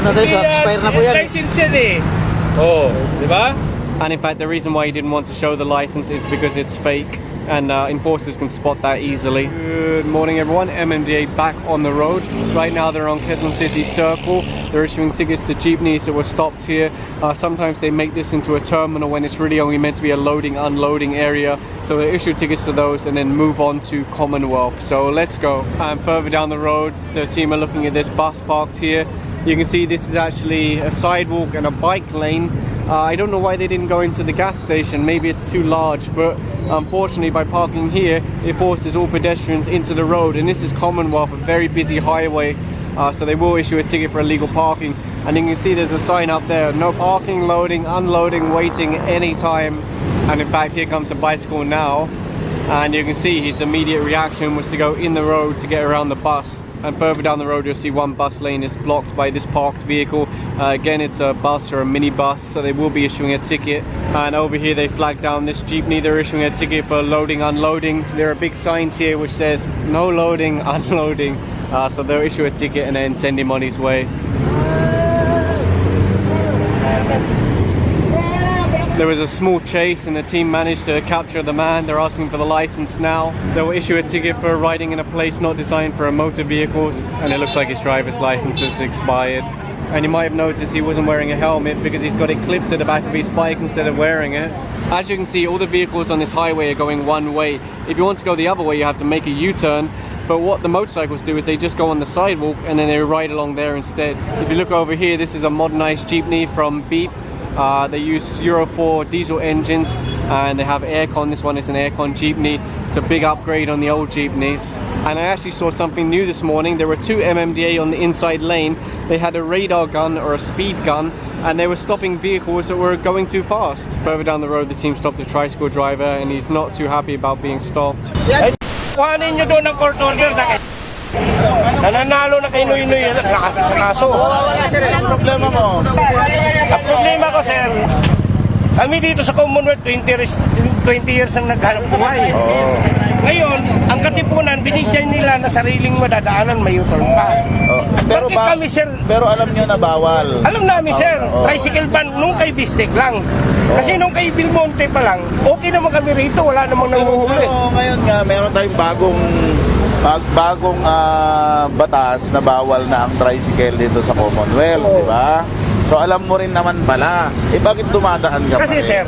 na tayo, so expire na po yan. License yan eh. Oh, di ba? And in fact, the reason why he didn't want to show the license is because it's fake, and enforcers can spot that easily. Good morning, everyone. MMDA back on the road. Right now they're on Quezon City Circle. They're issuing tickets to jeepneys that were stopped here. Sometimes they make this into a terminal when it's really only meant to be a loading unloading area, so they issue tickets to those and then move on to Commonwealth. So let's go. And further down the road, the team are looking at this bus parked here. You can see this is actually a sidewalk and a bike lane. I don't know why they didn't go into the gas station. Maybe it's too large, but unfortunately by parking here it forces all pedestrians into the road, and this is Commonwealth, a very busy highway, so they will issue a ticket for illegal parking. And you can see there's a sign up there: no parking, loading, unloading, waiting anytime. And in fact, here comes a bicycle now, and you can see his immediate reaction was to go in the road to get around the bus. And further down the road you'll see one bus lane is blocked by this parked vehicle. Again, it's a bus or a minibus, so they will be issuing a ticket. And over here they flagged down this jeepney. They're issuing a ticket for loading, unloading. There are big signs here which says no loading, unloading. So they'll issue a ticket and then send him on his way. There was a small chase and the team managed to capture the man. They're asking for the license now. They'll issue a ticket for riding in a place not designed for motor vehicles, and it looks like his driver's license is expired. And you might have noticed he wasn't wearing a helmet because he's got it clipped to the back of his bike instead of wearing it. As you can see, all the vehicles on this highway are going one way. If you want to go the other way, you have to make a U-turn. But what the motorcycles do is they just go on the sidewalk and then they ride along there instead. If you look over here, this is a modernized jeepney from Beep. They use Euro 4 diesel engines and they have aircon. This one is an aircon jeepney. It's a big upgrade on the old jeepneys. And I actually saw something new this morning. There were two MMDA on the inside lane. They had a radar gun or a speed gun, and they were stopping vehicles that were going too fast. Further down the road, the team stopped a tricycle driver and he's not too happy about being stopped. Kuhanin nyo doon ng court order na kayo. Nananalo na kay Noy-Noy sa kaso. Wala sir, ang problema mo. Ang problema ko, sir, kami dito sa Commonwealth 20 years ang naghanap buhay. Ngayon, ang Katipunan binigyan nila na sariling madadaanan, may U-turn pa. Pero kami, sir, pero alam niyo na bawal. Alam namin, sir, tricycle ban nung kay Bistek lang. Kasi nung kay Bilmonte pa lang, okay naman kami rito, wala namang nanguhuli. Pero ngayon nga, meron tayong bagong batas na bawal na ang tricycle dito sa Commonwealth, di ba? So alam mo rin naman pala, bakit dumadaan ka kasi, pa rin? Sir,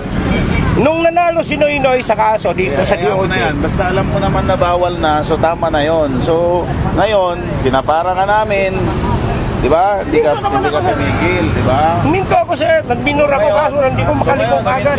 nung nanalo si Noy-Noy sa kaso dito sa DOJ, na yan. Basta alam mo naman na bawal na, so tama na yon. So ngayon, pinapara ka namin, di ba? Hindi ka tumigil, di ba? huminto ako, sir, nagbinura ko kaso, hindi ko makalimok agad.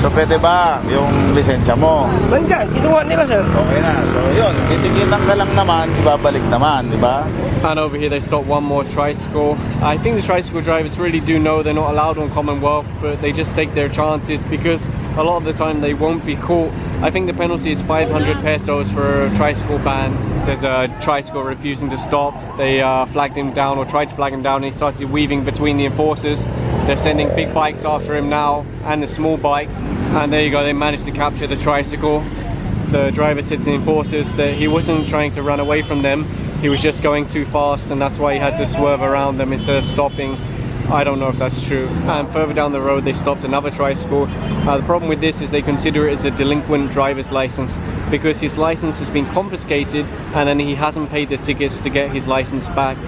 So pwede ba yung lisensya mo? Nandyan, kinuha nila, sir. Okay na. So yun, titigilan ka lang naman, ibabalik naman, di ba? And over here they stopped one more tricycle. I think the tricycle drivers really do know they're not allowed on Commonwealth, but they just take their chances because a lot of the time they won't be caught. I think the penalty is 500 pesos for a tricycle ban. There's a tricycle refusing to stop. They flagged him down or tried to flag him down and he started weaving between the enforcers. They're sending big bikes after him now and the small bikes. And there you go, they managed to capture the tricycle. The driver said to the enforcers that he wasn't trying to run away from them. He was just going too fast and that's why he had to swerve around them instead of stopping. I don't know if that's true. And further down the road they stopped another tricycle. The problem with this is they consider it as a delinquent driver's license because his license has been confiscated and then he hasn't paid the tickets to get his license back.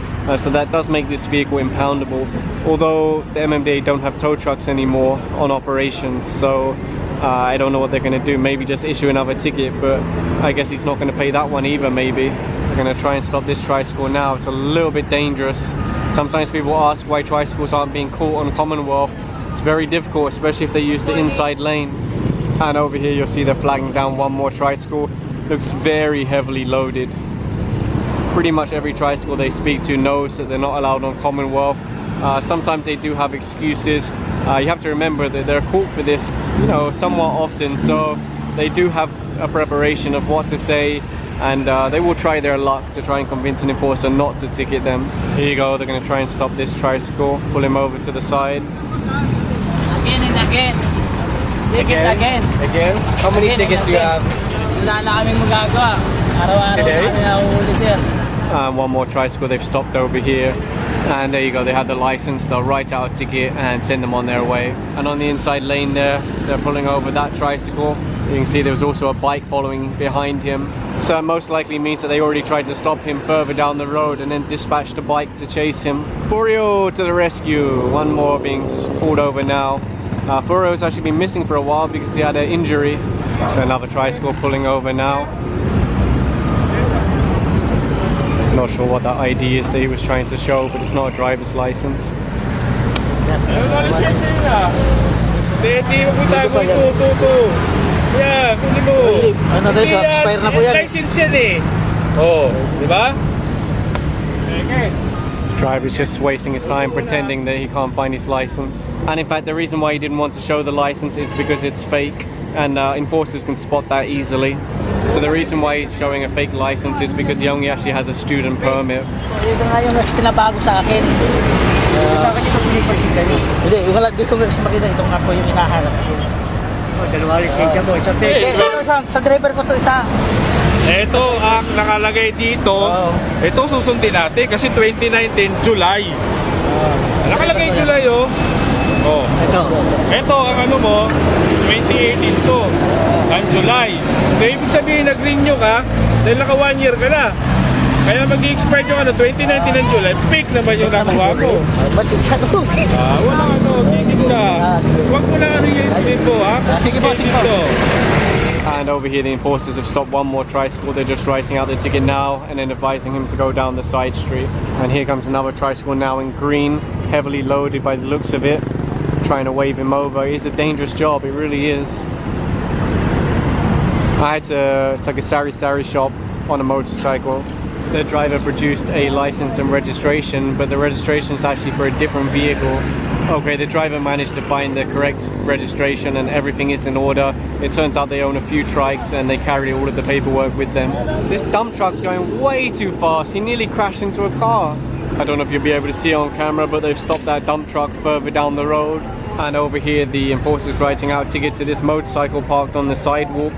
So that does make this vehicle impoundable. Although the MMDA don't have tow trucks anymore on operations, so I don't know what they're going to do. Maybe just issue another ticket, but I guess he's not going to pay that one either. Maybe they're going to try and stop this tricycle now. It's a little bit dangerous. Sometimes people ask why tricycles aren't being caught on Commonwealth. It's very difficult, especially if they use the inside lane. And over here you'll see they're flagging down one more tricycle. Looks very heavily loaded. Pretty much every tricycle they speak to knows that they're not allowed on Commonwealth. Sometimes they do have excuses. You have to remember that they're caught for this, you know, somewhat often, so they do have a preparation of what to say, and they will try their luck to try and convince an enforcer not to ticket them. Here you go, they're going to try and stop this tricycle, pull him over to the side. Again and again. Again. Again? How many tickets do you have? Wala na kaming magagawa. Araw-araw Today? kami nahuhuli, sir. One more tricycle they've stopped over here, and there you go, they have the license. They'll write out a ticket and send them on their way. And on the inside lane there, they're pulling over that tricycle. You can see there was also a bike following behind him, so it most likely means that they already tried to stop him further down the road and then dispatched a bike to chase him. Furio to the rescue. One more being pulled over now. Furio's actually been missing for a while because he had an injury. So another tricycle pulling over now. Not sure what that ID is that he was trying to show, but it's not a driver's license. Yeah, kunin mo. Ano daw, so expire na po yan. License yan eh. Oh, di ba? Driver's just wasting his time pretending that he can't find his license. And in fact, the reason why he didn't want to show the license is because it's fake, and enforcers can spot that easily. So the reason why he's showing a fake license is because he only actually has a student permit. Ito nga yung mas pinabago sa akin. Hindi, wala, di ko kasi makita. Ito nga po yung hinaharap ko. Dalawa lisensya mo, isa fake. Sa driver ko to isa. Ito ang nakalagay dito. Ito susundin natin kasi 2019 July. Nakalagay July oh. Oh. Ito ang ano mo 2018 to. Ang July. So ibig sabihin nag-renew ka dahil naka 1 year ka na. Kaya mag-i-expire yung ano 2019 ng July. Fake naman yung nakuha ko. Wala ano, titig ka. Huwag mo na i-estimate mo ha. Sige po, sige po. And over here the enforcers have stopped one more tricycle. They're just writing out the ticket now and then advising him to go down the side street. And here comes another tricycle now in green, heavily loaded by the looks of it, trying to wave him over. It's a dangerous job, it really is. It's like a sari shop on a motorcycle. The driver produced a license and registration, but the registration is actually for a different vehicle. Okay, the driver managed to find the correct registration and everything is in order. It turns out they own a few trikes and they carry all of the paperwork with them. This dump truck's going way too fast. He nearly crashed into a car. I don't know if you'll be able to see it on camera, but they've stopped that dump truck further down the road. And over here the enforcer's writing out tickets to this motorcycle parked on the sidewalk.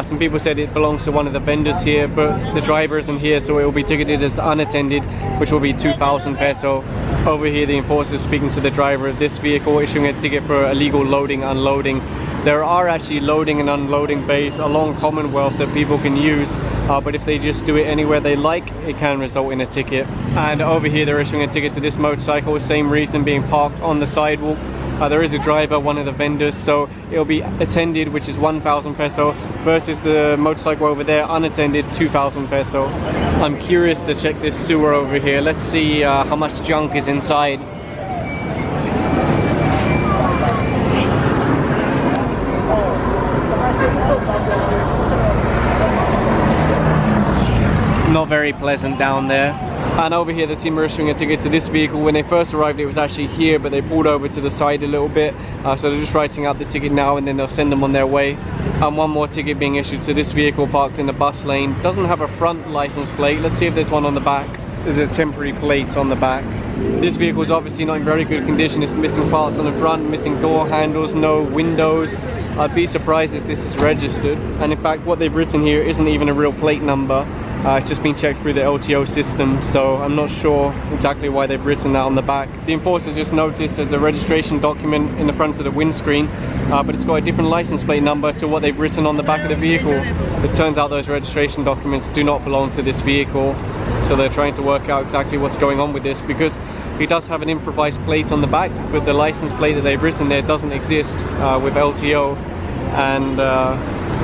Some people said it belongs to one of the vendors here, but the driver isn't here, so it will be ticketed as unattended, which will be 2,000 peso. Over here the enforcer is speaking to the driver of this vehicle, issuing a ticket for illegal loading, unloading. There are actually loading and unloading bays along Commonwealth that people can use, but if they just do it anywhere they like, it can result in a ticket. And over here they're issuing a ticket to this motorcycle, same reason, being parked on the sidewalk. There is a driver, one of the vendors, so it'll be attended, which is 1,000 peso, versus the motorcycle over there, unattended, 2,000 peso. I'm curious to check this sewer over here. Let's see how much junk is inside. Not very pleasant down there. And over here the team are issuing a ticket to this vehicle. When they first arrived it was actually here, but they pulled over to the side a little bit, so they're just writing out the ticket now and then they'll send them on their way. And one more ticket being issued to this vehicle parked in the bus lane. Doesn't have a front license plate. Let's see if there's one on the back. There's a temporary plate on the back. This vehicle is obviously not in very good condition. It's missing parts on the front, missing door handles, no windows. I'd be surprised if this is registered. And in fact what they've written here isn't even a real plate number. It's just been checked through the LTO system, so I'm not sure exactly why they've written that on the back. The enforcers just noticed there's a registration document in the front of the windscreen, but it's got a different license plate number to what they've written on the back of the vehicle. It turns out those registration documents do not belong to this vehicle, so they're trying to work out exactly what's going on with this, because he does have an improvised plate on the back, but the license plate that they've written there doesn't exist with LTO. And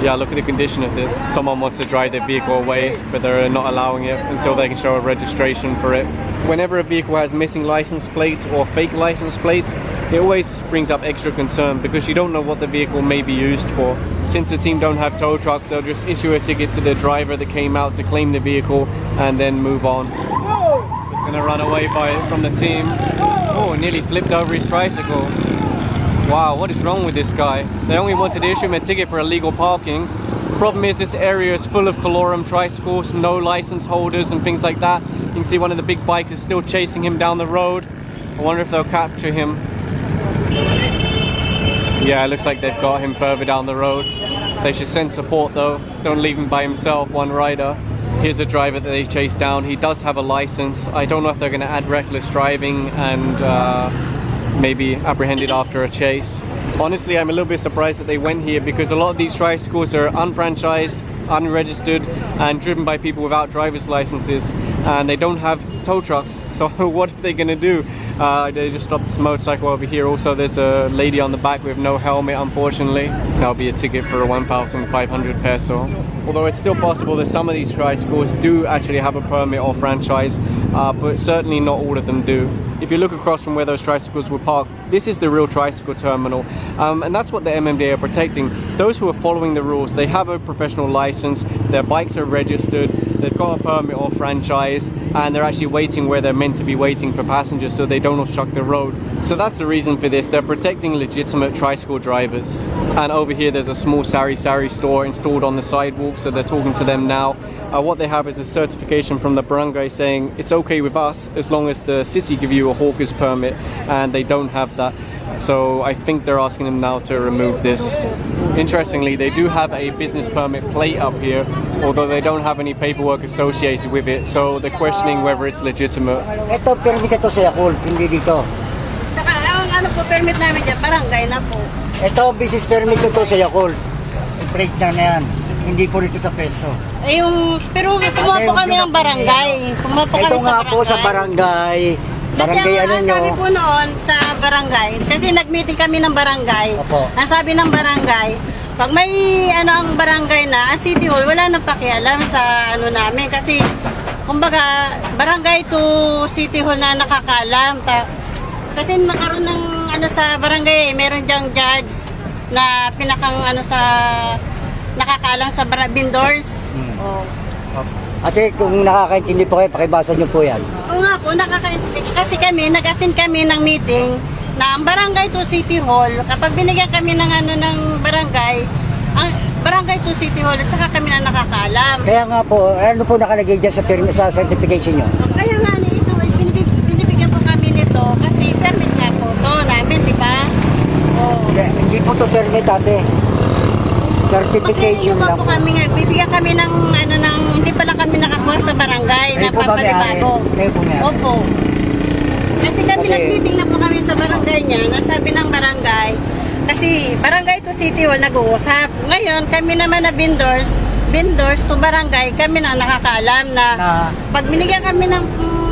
yeah, look at the condition of this. Someone wants to drive their vehicle away, but they're not allowing it until they can show a registration for it. Whenever a vehicle has missing license plates or fake license plates, it always brings up extra concern because you don't know what the vehicle may be used for. Since the team don't have tow trucks, they'll just issue a ticket to the driver that came out to claim the vehicle and then move on. It's gonna run away from the team. Oh, nearly flipped over his tricycle. Wow, what is wrong with this guy? They only wanted to issue him a ticket for illegal parking. Problem is this area is full of colorum tricycles, no license holders and things like that. You can see one of the big bikes is still chasing him down the road. I wonder if they'll capture him. Yeah, it looks like they've got him further down the road. They should send support though. Don't leave him by himself, one rider. Here's a driver that they chased down. He does have a license. I don't know if they're going to add reckless driving and maybe apprehended after a chase. Honestly, I'm a little bit surprised that they went here because a lot of these tricycles are unfranchised, unregistered and driven by people without driver's licenses, and they don't have tow trucks. So what are they going to do? They just stopped this motorcycle over here. Also, there's a lady on the back with no helmet, unfortunately. That'll be a ticket for 1,500 peso. Although it's still possible that some of these tricycles do actually have a permit or franchise, but certainly not all of them do. If you look across from where those tricycles were parked, this is the real tricycle terminal, and that's what the MMDA are protecting. Those who are following the rules, they have a professional license, their bikes are registered, they've got a permit or franchise, and they're actually waiting where they're meant to be waiting for passengers so they don't obstruct the road. So that's the reason for this. They're protecting legitimate tricycle drivers. And over here there's a small sari-sari store installed on the sidewalk, so they're talking to them now. What they have is a certification from the barangay saying it's okay with us as long as the city give you a hawker's permit, and they don't have that. So I think they're asking them now to remove this. Interestingly, they do have a business permit plate up here, although they don't have any paperwork associated with it, so they're questioning whether it's legitimate. Ito, permit ito sa Yakult, hindi dito. Saka ang ano po, permit namin dyan, barangay na po. Ito, business permit ito sa Yakult. Break na yan. Hindi po rito sa peso. Eh, pero kumuha po kami ng barangay. Kumuha po kami Ito nga po sa barangay. Barangay kasi ano ang nyo? sabi po noon sa barangay, kasi nag-meeting kami ng barangay. Opo. Ang sabi ng barangay, pag may ano ang barangay na, ang City Hall, wala nang pakialam sa ano namin. Kasi, kumbaga, barangay to City Hall na nakakaalam. Kasi makaroon ng ano sa barangay, meron dyang judge na pinakang ano sa nakakaalam sa vendors. Oh. Ate, kung nakakaintindi po kayo, pakibasa nyo po yan. Oo nga po, nakakaintindi. Kasi kami, nag-attend kami ng meeting na ang barangay to City Hall, kapag binigyan kami ng ano ng barangay, ang barangay to City Hall, at saka kami na nakakaalam. Kaya nga po, ano po nakalagay dyan sa certification nyo? Kaya nga, ito, binibigyan po kami nito kasi permit nga po to namin, di ba? Oh. Hindi po to permit, ate. Certification lang po kami nga, bibigyan kami ng ano ng hindi pala kami nakakuha sa barangay na papalibago. Opo. Kasi kami nag-meeting na po kami sa barangay niya, nasabi ng barangay, kasi barangay to City Hall nag-uusap. Ngayon, kami naman na vendors to barangay, kami na nakakaalam na pag binigyan kami ng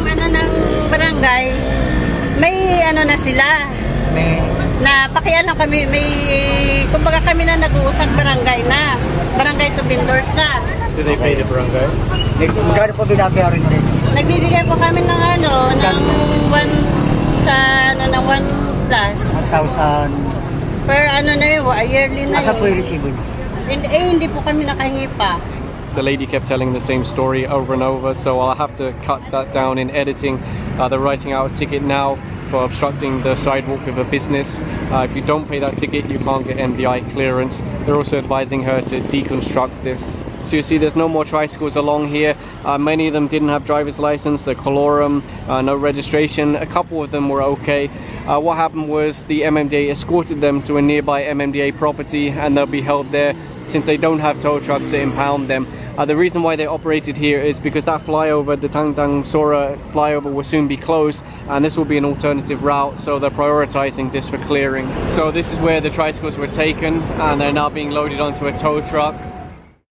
ano ng barangay, may ano na sila. Na pakialam kami, may kumbaga kami na nag-uusap barangay na. Barangay to vendors na. Do they pay the barangay? Magkano po binabayaran nyo rin? Nagbibigay po kami ng ano, ng 1 sa ano na 1 plus. 1,000. Per ano na yun, yearly na Asa po yung yun. resibo nyo? Hindi po kami nakahingi pa. The lady kept telling the same story over and over, so I'll have to cut that down in editing. They're writing out a ticket now for obstructing the sidewalk of a business. If you don't pay that ticket, you can't get MDI clearance. They're also advising her to deconstruct this. So you see there's no more tricycles along here. Many of them didn't have driver's license, the colorum, no registration. A couple of them were okay. What happened was the MMDA escorted them to a nearby MMDA property, and they'll be held there since they don't have tow trucks to impound them. The reason why they operated here is because that flyover, the Tandang Sora flyover, will soon be closed, and this will be an alternative route, so they're prioritizing this for clearing. So this is where the tricycles were taken, and they're now being loaded onto a tow truck.